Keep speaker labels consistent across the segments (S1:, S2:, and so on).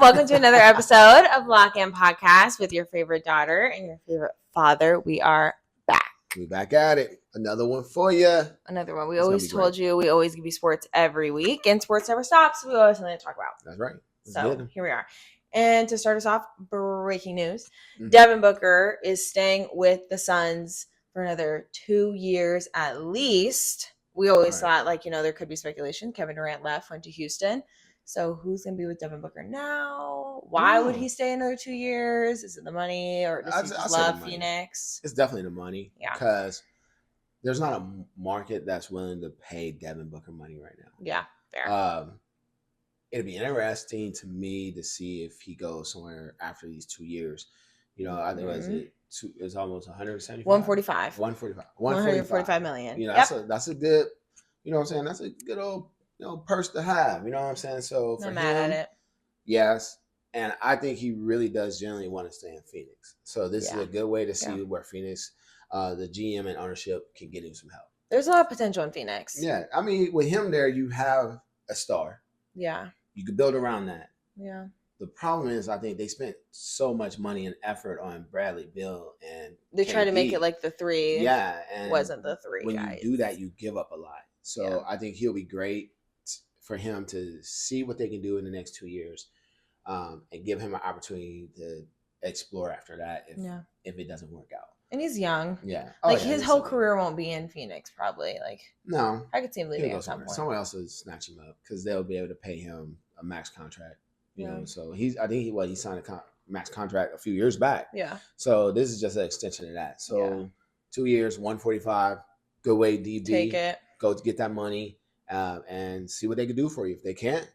S1: Welcome to another episode of Lock In Podcast with your favorite daughter and your favorite father. We are back.
S2: We back at it. Another one for you.
S1: Another one. We always told you we always give you sports every week, and sports never stops. We always have something to talk about.
S2: That's right.
S1: So here we are. And to start us off, breaking news. Devin Booker is staying with the Suns for another 2 years at least. We always thought, there could be speculation. Kevin Durant left, went to Houston. So who's going to be with Devin Booker now? Why would he stay another 2 years? Is it the money, or does he just love Phoenix?
S2: It's definitely the money.
S1: Yeah.
S2: Because there's not a market that's willing to pay Devin Booker money right now.
S1: Yeah, fair.
S2: It'd be interesting to me to see if he goes somewhere after these 2 years. I think it's almost 175.
S1: 145.
S2: 145 million. That's a good, you know what I'm saying? That's a good old purse to have. You know what I'm saying? So for
S1: Not mad
S2: him,
S1: at it.
S2: yes. And I think he really does generally want to stay in Phoenix. So this is a good way to see where Phoenix, the GM and ownership can get him some help.
S1: There's a lot of potential in Phoenix.
S2: Yeah. I mean, with him there, you have a star.
S1: Yeah.
S2: You could build around that.
S1: Yeah.
S2: The problem is, I think they spent so much money and effort on Bradley Beal, and
S1: they tried to make it like the three.
S2: Yeah. And
S1: wasn't the three
S2: when
S1: guys.
S2: you do that, you give up a lot. So I think he'll be great for him to see what they can do in the next 2 years, and give him an opportunity to explore after that if it doesn't work out.
S1: And he's young.
S2: Yeah.
S1: His whole career won't be in Phoenix, probably.
S2: No.
S1: I could see him leaving at some point.
S2: Someone else will snatch him up because they'll be able to pay him a max contract. You know, so he signed a max contract a few years back.
S1: Yeah.
S2: So this is just an extension of that. So 2 years, 145, good way, DB.
S1: Take it.
S2: Go to get that money and see what they can do for you. If they can't,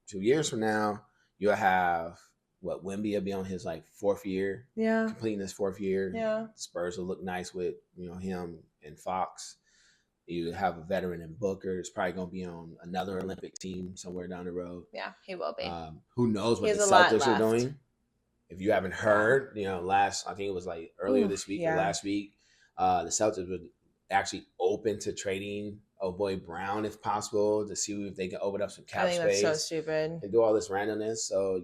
S2: 2 years from now, you'll have Wemby will be on his fourth year.
S1: Yeah.
S2: Completing his fourth year.
S1: Yeah.
S2: Spurs will look nice with him and Fox. You have a veteran in Booker. It's probably going to be on another Olympic team somewhere down the road.
S1: Yeah, he will be.
S2: Who knows what the Celtics are doing? If you haven't heard, I think it was earlier this week or last week, the Celtics were actually open to trading boy Brown if possible to see if they can open up some cap space.
S1: I think that's so stupid.
S2: And do all this randomness. So,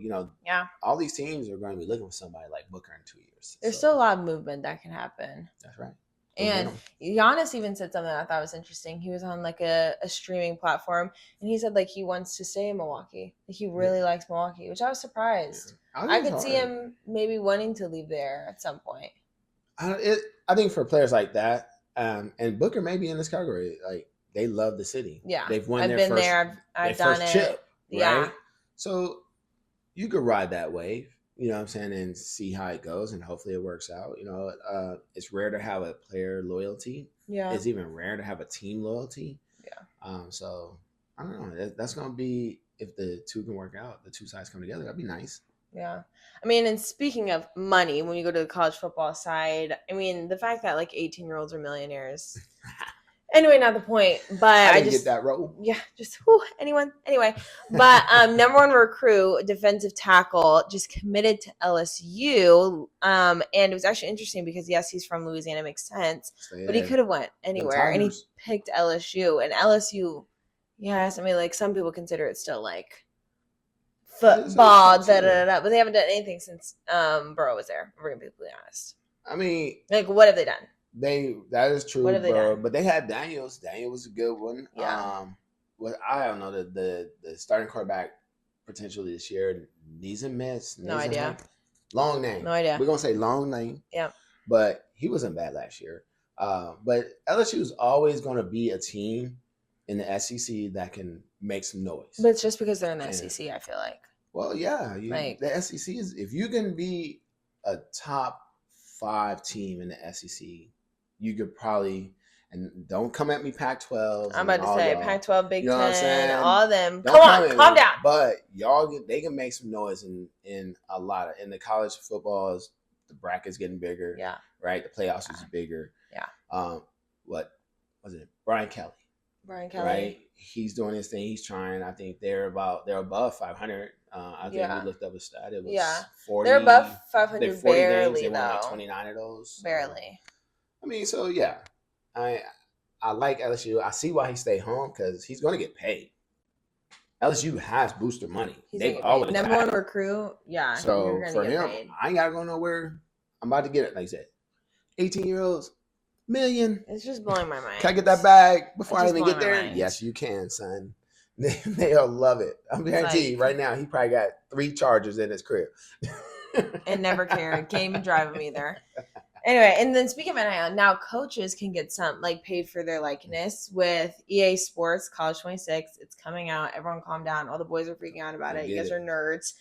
S2: all these teams are going to be looking for somebody like Booker in 2 years.
S1: There's still a lot of movement that can happen.
S2: That's right.
S1: And Giannis even said something I thought was interesting. He was on a streaming platform, and he said he wants to stay in Milwaukee. He really likes Milwaukee, which I was surprised. Yeah. I could see him maybe wanting to leave there at some point.
S2: I think for players like that, and Booker may be in this category. They love the city.
S1: Yeah,
S2: they've won.
S1: I've been there. I've done it.
S2: Chip, right?
S1: Yeah.
S2: So you could ride that wave. You know what I'm saying, and see how it goes, and hopefully it works out. It's rare to have a player loyalty. Yeah. It's even rare to have a team loyalty. Yeah. So I don't know. That's gonna be, if the two can work out, the two sides come together. That'd be nice.
S1: Yeah. I mean, and speaking of money, when you go to the college football side, I mean, the fact that 18-year-olds are millionaires. Anyway, not the point, but I just
S2: get that role.
S1: Yeah, just anyone. Anyway, but number one recruit, defensive tackle, just committed to LSU. And it was actually interesting because yes, he's from Louisiana, makes sense, but he could have went anywhere, and he picked LSU. And LSU, yes, I mean, some people consider it still football, but they haven't done anything since Burrow was there. We're gonna be completely honest.
S2: I mean,
S1: what have they done?
S2: That is true,
S1: what have they done?
S2: But they had Daniels. Daniel was a good one.
S1: Yeah.
S2: I don't know, the starting quarterback potentially this year, needs a miss.
S1: No idea.
S2: Long name.
S1: No idea.
S2: We're gonna say long name.
S1: Yeah.
S2: But he wasn't bad last year. But LSU is always going to be a team in the SEC that can make some noise.
S1: But it's just because they're in the SEC, I feel like.
S2: Well, yeah. The SEC is, if you can be a top 5 team in the SEC, you could probably, and don't come at me Pac-12.
S1: I'm about to say Pac-12, Big Ten, all of them.
S2: Don't
S1: calm down.
S2: But they can make some noise in a lot of, in the college football, the bracket's getting bigger.
S1: Yeah.
S2: Right? The playoffs is bigger.
S1: Yeah.
S2: What was it? Brian Kelly. Right? He's doing his thing. He's trying. I think they're above 500. I think we looked up a stat. It was 40.
S1: They're above 500
S2: 40
S1: barely,
S2: games. They
S1: though.
S2: won 29 of those.
S1: Barely.
S2: I mean, so yeah. I like LSU. I see why he stayed home, because he's going to get paid. LSU has booster money.
S1: They've always number one recruit. Yeah.
S2: So for him, I ain't gotta go nowhere. I'm about to get it. Like I said, 18-year-olds, million.
S1: It's just blowing my mind.
S2: Can I get that bag before I even get there? Yes, you can, son. They'll love it. I'm guaranteed right now. He probably got 3 Chargers in his crib.
S1: And never cared. Can't even drive them either. Anyway, and then speaking of NIL, now coaches can get some paid for their likeness with EA Sports College 26. It's coming out. Everyone calm down. All the boys are freaking out about it. You guys are nerds.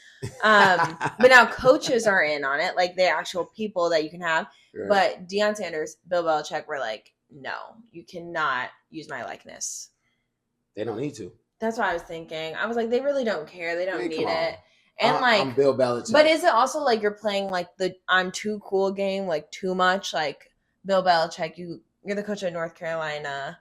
S1: But now coaches are in on it, like the actual people that you can have. Right. But Deion Sanders, Bill Belichick were like, no, you cannot use my likeness.
S2: They don't need to.
S1: That's what I was thinking. I was like, they really don't care. They don't need it. And
S2: I'm Bill Belichick.
S1: But is it also like you're playing like the I'm too cool game, like too much? Like Bill Belichick, you're the coach of North Carolina.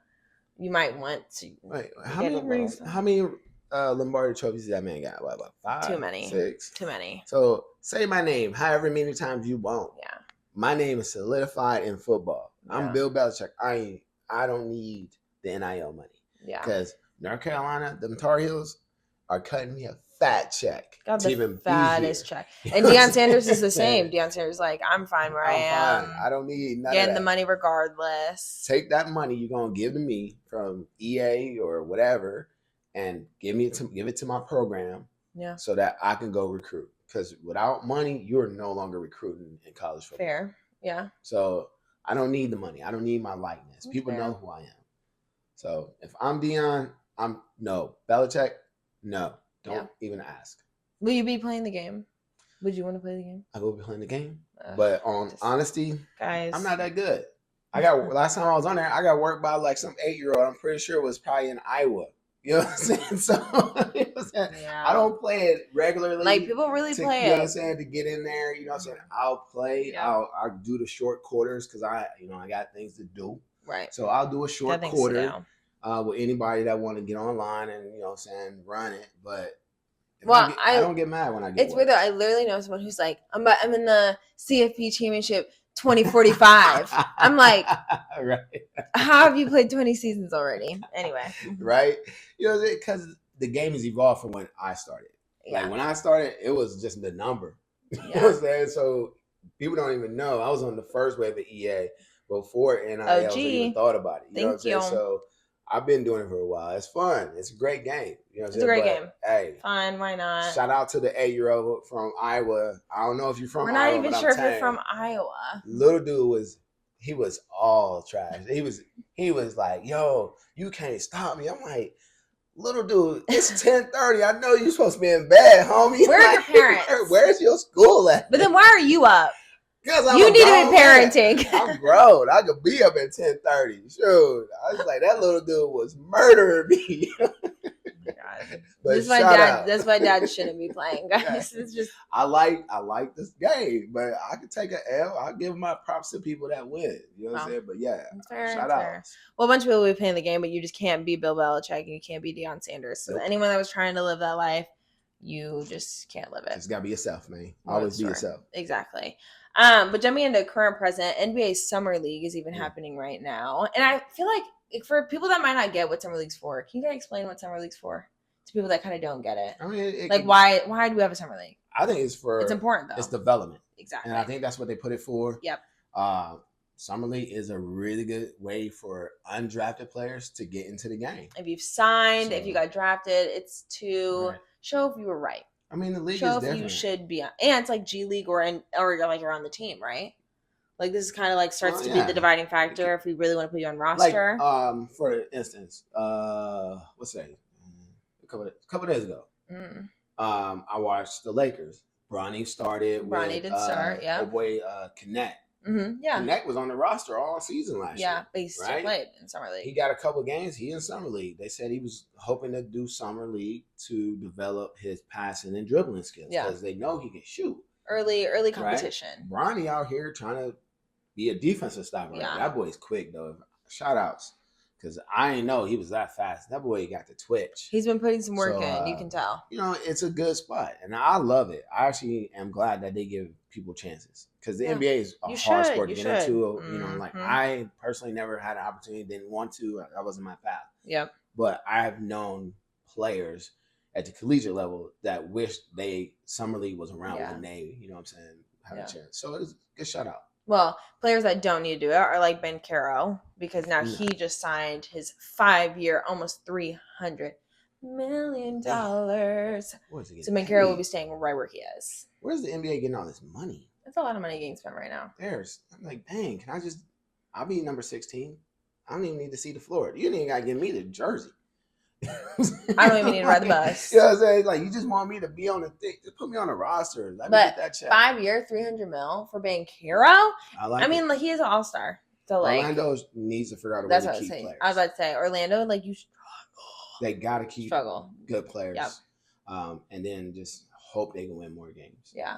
S1: You might want to.
S2: Wait, how many rings? How many Lombardi trophies did that man got? What, about 5?
S1: Too many.
S2: 6?
S1: Too many.
S2: So say my name however many times you want.
S1: Yeah.
S2: My name is solidified in football. Yeah. I'm Bill Belichick. I don't need the NIL money.
S1: Yeah.
S2: Because North Carolina, them Tar Heels are cutting me a fat check.
S1: God, the fattest check. And Deion Sanders is the same. Deion Sanders is like, I'm fine where I am.
S2: Fine. I don't need none
S1: getting
S2: of that.
S1: The money regardless.
S2: Take that money you're gonna give to me from EA or whatever, and give it to my program.
S1: Yeah.
S2: So that I can go recruit. Because without money, you're no longer recruiting in college football.
S1: Fair. Yeah.
S2: So I don't need the money. I don't need my likeness. People know who I am. So if I'm Deion, Belichick, no. Don't even ask.
S1: Will you be playing the game? Would you want to play the game?
S2: I will be playing the game. But on honesty,
S1: guys,
S2: I'm not that good. Last time I was on there, I got worked by like some 8-year-old. I'm pretty sure it was probably in Iowa. You know what I'm saying? So I don't play it regularly.
S1: Like people really play it.
S2: You know what I'm saying? To get in there, you know what I'm saying? I'll play. Yeah. I'll do the short quarters because I got things to do.
S1: Right.
S2: So I'll do a short quarter. With anybody that want to get online and, you know what I'm saying, run it. But I don't get mad when I get
S1: it's weird though. I literally know someone who's like, I'm in the CFP championship 2045. I'm like,
S2: right.
S1: How have you played 20 seasons already? Anyway.
S2: Right. You know, because the game has evolved from when I started. Yeah. Like when I started, it was just the number. Yeah. You know what I'm saying? So people don't even know. I was on the first wave of EA before NIL even thought about it. You know what I'm saying? So I've been doing it for a while. It's fun. It's a great game. You know what I'm saying?
S1: It's a great game.
S2: Hey.
S1: Fine, why not?
S2: Shout out to the 8-year-old from Iowa. I don't know if you're from Iowa.
S1: We're not even sure if you're from Iowa.
S2: Little dude was all trash. He was like, yo, you can't stop me. I'm like, little dude, it's 10:30. I know you're supposed to be in bed, homie.
S1: Where are your parents?
S2: Where's your school at?
S1: But then why are you up?
S2: You
S1: need to be parenting.
S2: I'm grown. I could be up at 10:30. Shoot. I was like, that little dude was murdering me.
S1: That's why dad shouldn't be playing, guys. It's just
S2: I like this game, but I could take an L. I'll give my props to people that win. You know what I'm saying? But yeah, shout out.
S1: Well, a bunch of people will be playing the game, but you just can't be Bill Belichick and you can't be Deion Sanders. So anyone that was trying to live that life, you just can't live it.
S2: Just gotta be yourself, man. Always be yourself.
S1: Exactly. But jumping into current present, NBA Summer League is even happening right now. And I feel like for people that might not get what Summer League's for, can you guys explain what Summer League's for? To people that kind of don't get it.
S2: I mean,
S1: why do we have a Summer League?
S2: I think it's
S1: important though.
S2: It's development.
S1: Exactly.
S2: And I think that's what they put it for.
S1: Yep.
S2: Summer League is a really good way for undrafted players to get into the game.
S1: If you've signed, if you got drafted, it's to show if you were right.
S2: I mean, the league
S1: show
S2: is
S1: if
S2: different.
S1: You should be on, and it's like G League or like you're on the team, right? Like this is kind of like starts to be the dividing factor if we really want to put you on roster.
S2: Like, for instance, let's say a couple days ago, I watched the Lakers. Bronny started.
S1: Bronny did start. Yeah.
S2: Oh boy, Connect.
S1: Mm-hmm, yeah.
S2: Connect was on the roster all season last year.
S1: Yeah, but he still played in Summer League.
S2: He got a couple games. He in Summer League. They said he was hoping to do Summer League to develop his passing and dribbling skills because they know he can shoot.
S1: Early competition.
S2: Right? Bronny out here trying to be a defensive stopper. Yeah. That boy's quick though. Shout outs. Because I didn't know he was that fast. That boy got the twitch.
S1: He's been putting some work in. You can tell.
S2: You know, it's a good spot. And I love it. I actually am glad that they give people chances. Because the NBA is a hard sport to get into. You know, like I personally never had an opportunity. Didn't want to. That wasn't my path.
S1: Yep.
S2: But I have known players, at the collegiate level that wish Summer League was around when they, you know what I'm saying, had a chance. So it's a good shout out.
S1: Well, players that don't need to do it are like Ben Caro, because now he just signed his 5-year, almost $300 million. So Ben Caro will be staying right where he is.
S2: Where's the NBA getting all this money?
S1: That's a lot of money getting spent right now.
S2: I'm like, dang, I'll be number 16. I don't even need to see the floor. You didn't even got to give me the jersey.
S1: I don't even need to ride the bus.
S2: You know what I'm saying? Like, you just want me to be on the thing. Just put me on the roster. Let me get that check.
S1: 5-year, $300 million for Ben Caro? I mean, like, he is an all-star. So, like,
S2: Orlando needs to figure out a way to keep players.
S1: I was about to say, Orlando, like, you struggle.
S2: They got to keep good players. Yep. And then just hope they can win more games.
S1: Yeah.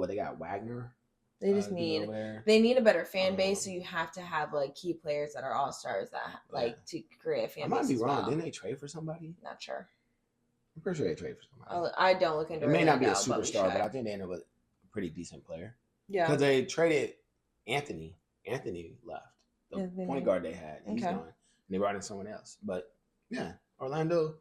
S2: They got Wagner.
S1: They just need a better fan base, so you have to have like key players that are all stars that to create a fan base. I might be wrong.
S2: Didn't they trade for somebody?
S1: Not sure.
S2: I'm pretty sure they traded for somebody.
S1: I don't look into it.
S2: It may not be a superstar, but I think they ended up with a pretty decent player. Yeah. Because they traded Anthony. Anthony left. The point guard they had. He's gone. And they brought in someone else. But yeah, Orlando,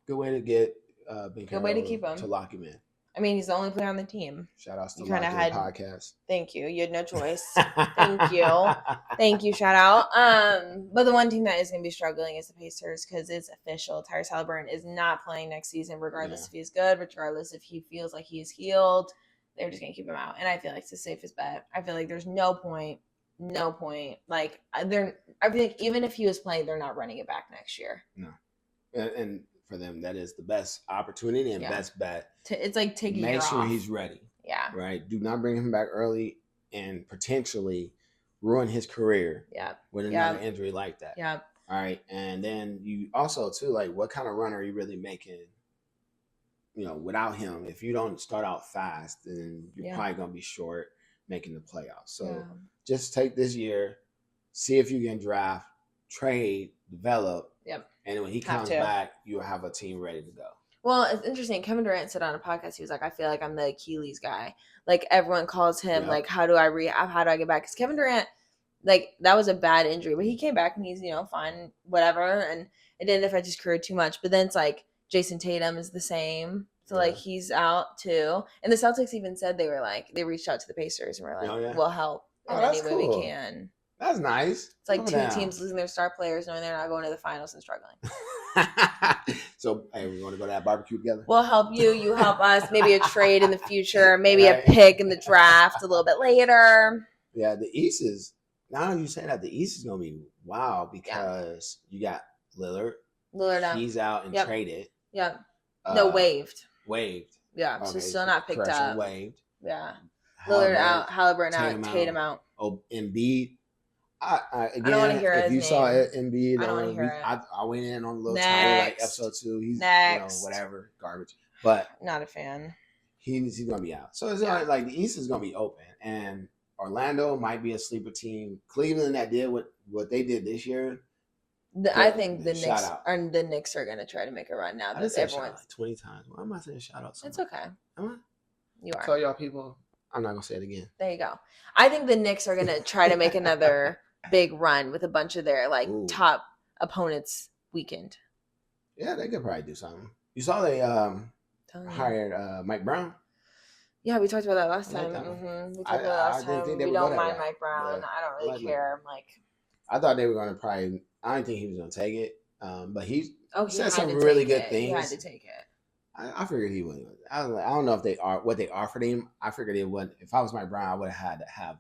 S2: good way to get Ben Caro, good way to keep him, to lock him in.
S1: I mean, he's the only player on the team.
S2: Shout out to the podcast.
S1: Thank you. You had no choice. Thank you. Thank you. Shout out. But the one team that is going to be struggling is the Pacers, because it's official. Tyrese Haliburton is not playing next season, regardless if he's good, regardless if he feels like he's healed. They're just going to keep him out. And I feel like it's the safest bet. I feel like there's no point. Like, I feel like even if he was playing, they're not running it back next year.
S2: No. And for them, that is the best opportunity and best bet.
S1: It's like taking
S2: make sure he's ready.
S1: Yeah.
S2: Right. Do not bring him back early and potentially ruin his career.
S1: Yeah.
S2: With another injury like that.
S1: Yeah.
S2: All right. And then you also too, like, what kind of run are you really making? You know, without him, if you don't start out fast, then you're probably gonna be short making the playoffs. So just take this year, see if you can draft, trade, develop.
S1: Yep.
S2: And when he comes back, you'll have a team ready to go.
S1: Well, it's interesting. Kevin Durant said on a podcast, he was like, I feel like I'm the Achilles guy. Like, everyone calls him, like, how do I get back? Because Kevin Durant, like, that was a bad injury. But he came back and he's, fine, whatever. And it didn't affect his career too much. But then it's like Jason Tatum is the same. So, like, he's out too. And the Celtics even said they reached out to the Pacers and were like, we'll help in any way we can.
S2: That's nice.
S1: It's like two teams losing their star players, knowing they're not going to the finals and struggling.
S2: So, hey, we want to go to that barbecue together?
S1: We'll help you. You help us. Maybe a trade in the future. Maybe a pick in the draft a little bit later.
S2: Yeah, the East is, now you say that, the East is going to be wild because you got Lillard.
S1: Out.
S2: He's out and traded.
S1: Yeah. No, waived. Yeah,
S2: okay,
S1: so still not picked up.
S2: Waived.
S1: Yeah. Lillard out, Haliburton out, Tatum out.
S2: Oh, Embiid. I don't
S1: want to hear
S2: if you
S1: name.
S2: Saw it, Embiid,
S1: I don't want to hear it.
S2: I went in on a little Tyler, like episode 2. He's whatever, garbage. But
S1: not a fan.
S2: He's gonna be out. So it's like the East is gonna be open, and Orlando might be a sleeper team. Cleveland that did what they did this year.
S1: I think the Knicks are gonna try to make a run now.
S2: That everyone's like 20 times. Why am I saying shout out?
S1: It's okay.
S2: Am I?
S1: You are.
S2: Tell y'all people. I'm not gonna say it again.
S1: There you go. I think the Knicks are gonna try to make another big run with a bunch of their top opponents weakened.
S2: Yeah, they could probably do something. You saw they hired Mike Brown.
S1: Yeah, we talked about that last time. We talked about that last time. We don't mind Mike Brown. I don't really care.
S2: I thought they were gonna probably. I didn't think he was gonna take it, but he said some really good things.
S1: He had to take it.
S2: I figured he would. I don't know if they are what they offered him. I figured it would. If I was Mike Brown, I would have had to have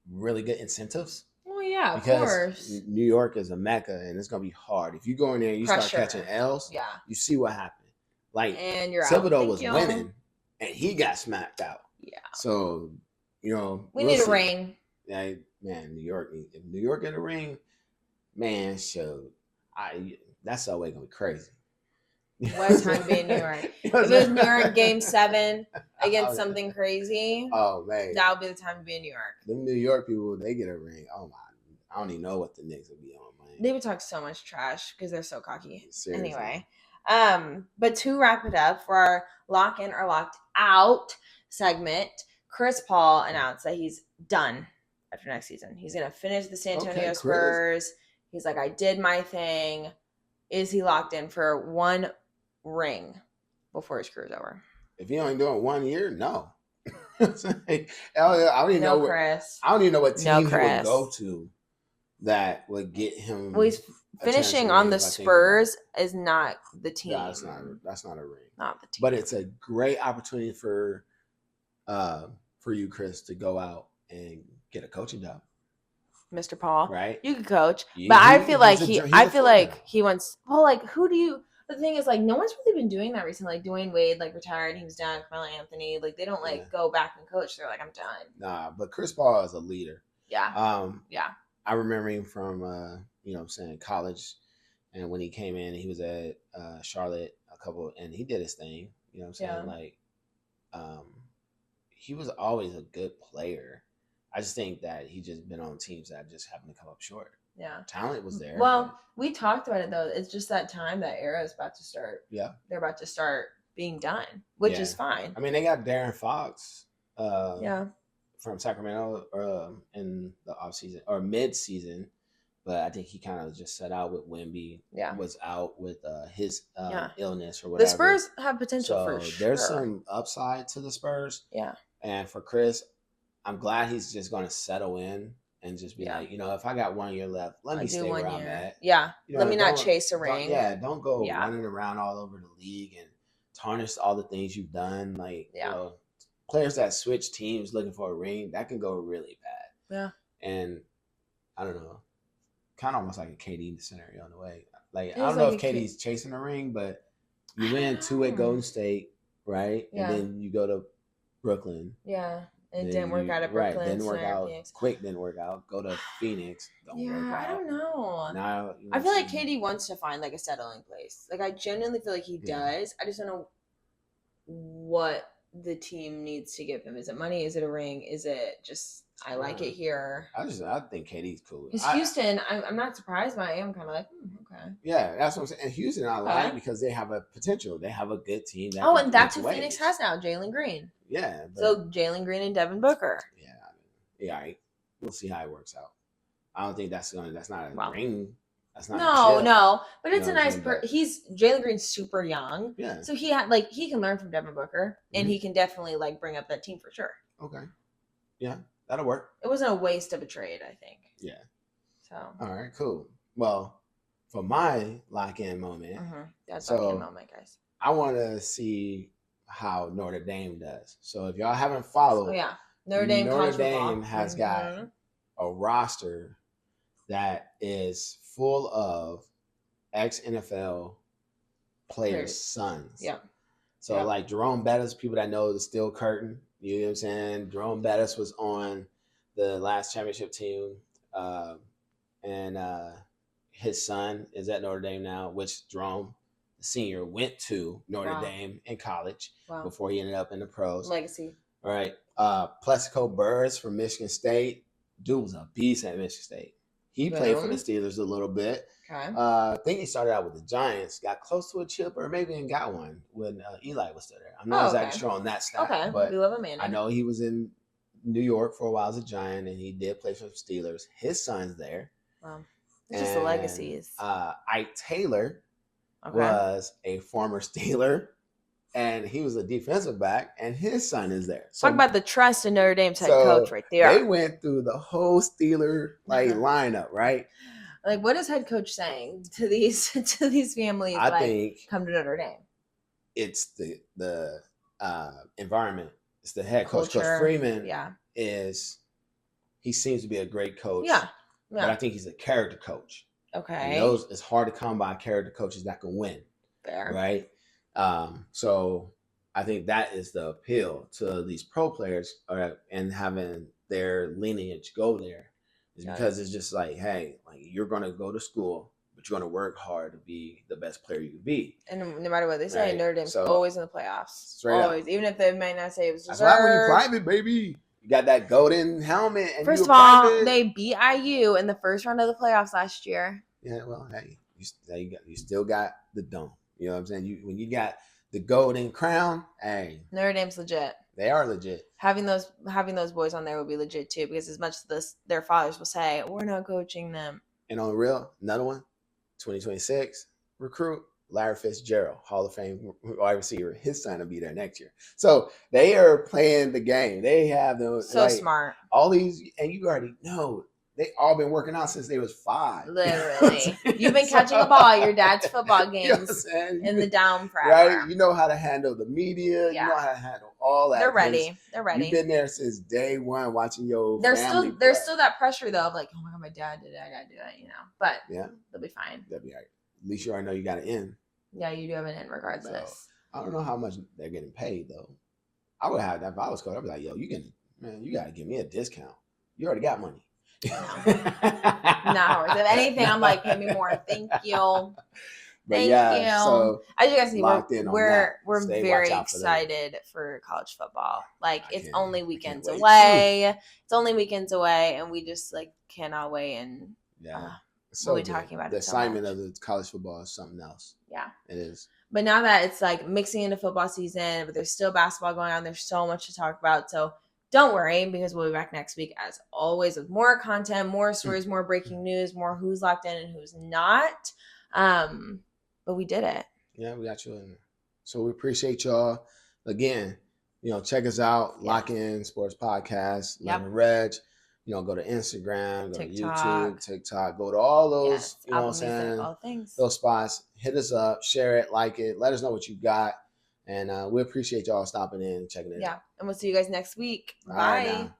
S2: really good incentives.
S1: Well, yeah,
S2: because
S1: of course.
S2: New York is a mecca, and it's gonna be hard. If you go in there and you start catching L's, you see what happened. Like, and Thibodeau was winning, and he got smacked out. Yeah. So,
S1: we need a ring.
S2: Yeah, man, New York. If New York get a ring, man, that's always gonna be crazy.
S1: What a time to be in New York. If it was New York Game 7 against something crazy,
S2: oh man,
S1: that would be the time to be in New York.
S2: Them New York people, they get a ring. Oh my, I don't even know what the Knicks would be on, man.
S1: They would talk so much trash because they're so cocky. Seriously. Anyway, but to wrap it up for our lock in or locked out segment, Chris Paul announced that he's done after next season. He's gonna finish the San Antonio Spurs. He's like, I did my thing. Is he locked in for one ring before his career's over.
S2: If he only doing 1 year, no. I don't even know
S1: Chris.
S2: I don't even know what team he would go to that would get him.
S1: Well, he's finishing on the Spurs is not the team.
S2: No, that's not a ring.
S1: Not the team.
S2: But it's a great opportunity for you, Chris, to go out and get a coaching job.
S1: Mr. Paul,
S2: right?
S1: You could coach, but I feel like he wants. Well, like who do you? The thing is, like, no one's really been doing that recently. Like Dwayne Wade, like retired, he was done. Carmelo Anthony, like they don't go back and coach. They're like, I'm done.
S2: Nah, but Chris Paul is a leader.
S1: Yeah. Yeah.
S2: I remember him from college, and when he came in, he was at Charlotte and he did his thing. You know what I'm saying? Like, he was always a good player. I just think that he just been on teams that just happened to come up short. Yeah. Talent was there.
S1: Well, we talked about it, though. It's just that era is about to start.
S2: Yeah.
S1: They're about to start being done, which is fine.
S2: I mean, they got Darren Fox from Sacramento in the offseason or mid-season, but I think he kind of just set out with Wemby.
S1: Yeah.
S2: Was out with his illness or whatever.
S1: The Spurs have potential for sure.
S2: There's some upside to the Spurs.
S1: Yeah.
S2: And for Chris, I'm glad he's just going to settle in and just be like, if I got 1 year left, let me stay where I'm at.
S1: Yeah. Let me not chase a ring.
S2: Don't go running around all over the league and tarnish all the things you've done. Like, players that switch teams looking for a ring, that can go really bad.
S1: Yeah.
S2: And I don't know, kind of almost like a KD scenario in a way. Like, I don't know if KD's chasing a ring, but you win 2 at Golden State, right? Yeah. And then you go to Brooklyn.
S1: Yeah. It didn't work out at Brooklyn.
S2: Right, didn't work out. Quick didn't work out. Go to Phoenix. Don't work out.
S1: I don't know.
S2: Now,
S1: I feel like KD wants to find like a settling place. Like I genuinely feel like he does. I just don't know what the team needs to give him. Is it money? Is it a ring? Is it just I like it here?
S2: I think KD's cool.
S1: Because Houston, I'm not surprised by it. I'm kind of like, okay.
S2: Yeah, that's what I'm saying. And Houston, I like because they have a potential. They have a good team.
S1: And that's who Phoenix has now, Jalen Green.
S2: Yeah.
S1: So Jalen Green and Devin Booker.
S2: Yeah. We'll see how it works out. I don't think that's not a ring. That's not
S1: no. But it's a nice. He's Jalen Green's super young. Yeah. So he can learn from Devin Booker, and he can definitely bring up that team for sure.
S2: Okay. Yeah, that'll work.
S1: It wasn't a waste of a trade, I think.
S2: Yeah.
S1: So.
S2: All right. Cool. Well, for my lock-in moment.
S1: That's lock-in moment, guys.
S2: I want to see how Notre Dame does. So if y'all haven't followed,
S1: Notre Dame
S2: has got a roster that is full of ex-NFL players' sons.
S1: Yeah.
S2: So like Jerome Bettis, people that know the Steel Curtain, you know what I'm saying? Jerome Bettis was on the last championship team, and his son is at Notre Dame now, which Jerome, the senior, went to Notre Dame in college before he ended up in the pros.
S1: Legacy.
S2: All right. Plexico Burris from Michigan State. Dude was a beast at Michigan State. He played for the Steelers a little bit.
S1: Okay.
S2: I think he started out with the Giants, got close to a chip, or maybe even got one when Eli was still there. I'm not exactly sure on that stat, but
S1: we love a man.
S2: I know he was in New York for a while as a Giant, and he did play for the Steelers. His son's there.
S1: Wow. It's just the legacies.
S2: Ike Taylor was a former Steeler, and he was a defensive back, and his son is there.
S1: So, talk about the trust in Notre Dame's head coach right there.
S2: They went through the whole Steeler lineup, right?
S1: Like, what is head coach saying to these families?
S2: I think
S1: come to Notre Dame.
S2: It's the environment. It's the head coach.
S1: Culture.
S2: Coach Freeman he seems to be a great coach.
S1: Yeah.
S2: But I think he's a character coach.
S1: Okay.
S2: And it's hard to come by character coaches that can win.
S1: Fair.
S2: Right? So I think that is the appeal to these pro players and having their lineage go there. Is because it's just like, hey, like you're going to go to school, but you're going to work hard to be the best player you can be.
S1: And no matter what they say, Notre Dame's always in the playoffs.
S2: Always.
S1: Up. Even if they might not say it was deserved.
S2: That's why when you're private, baby. You got that golden helmet. And
S1: first of all, they beat IU in the first round of the playoffs last year.
S2: Yeah, well, hey, you still got the dome. You know what I'm saying? When you got the golden crown, hey.
S1: Notre Dame's legit.
S2: They are legit.
S1: Having those boys on there will be legit too, because as much as their fathers will say, we're not coaching them.
S2: And on the real, another one, 2026 recruit. Larry Fitzgerald, Hall of Fame wide receiver. His son will be there next year. So they are playing the game. They have those
S1: smart.
S2: All these, and you already know they all been working out since they was 5.
S1: Literally, you've been catching a ball at your dad's football games in the down forever.
S2: Right? You know how to handle the media. Yeah. You know how to handle all that.
S1: They're ready. They're ready.
S2: You've been there since day one, watching your
S1: There's
S2: family
S1: still that pressure though of like, oh my god, my dad did it, I gotta do it, you know. But yeah, they'll be fine.
S2: They'll be all right. At least you already know you got an in.
S1: Yeah, you do have an in regardless.
S2: So, I don't know how much they're getting paid though. I would have that if I was coach. I'd be like, yo, you gotta give me a discount. You already got money.
S1: No, if anything, I'm like, pay me more. Thank you. Thank you.
S2: So
S1: as you guys see, we're very excited for college football. Like it's only weekends away. It's only weekends away, and we just like cannot wait. And
S2: so we'll be talking about the assignment of the college football is something else.
S1: Yeah,
S2: it is.
S1: But now that it's like mixing into football season, but there's still basketball going on. There's so much to talk about. So don't worry, because we'll be back next week as always with more content, more stories, more breaking news, more who's locked in and who's not. But we did it.
S2: Yeah, we got you in there. So we appreciate y'all. Again, check us out. Lock In Sports Podcast. Reg. Go to Instagram, go
S1: TikTok.
S2: to YouTube, TikTok. Go to all those, you know what I'm saying?
S1: All things.
S2: Those spots. Hit us up. Share it. Like it. Let us know what you got. And we appreciate y'all stopping in and checking it out.
S1: Yeah. And we'll see you guys next week.
S2: All
S1: Bye.
S2: Right,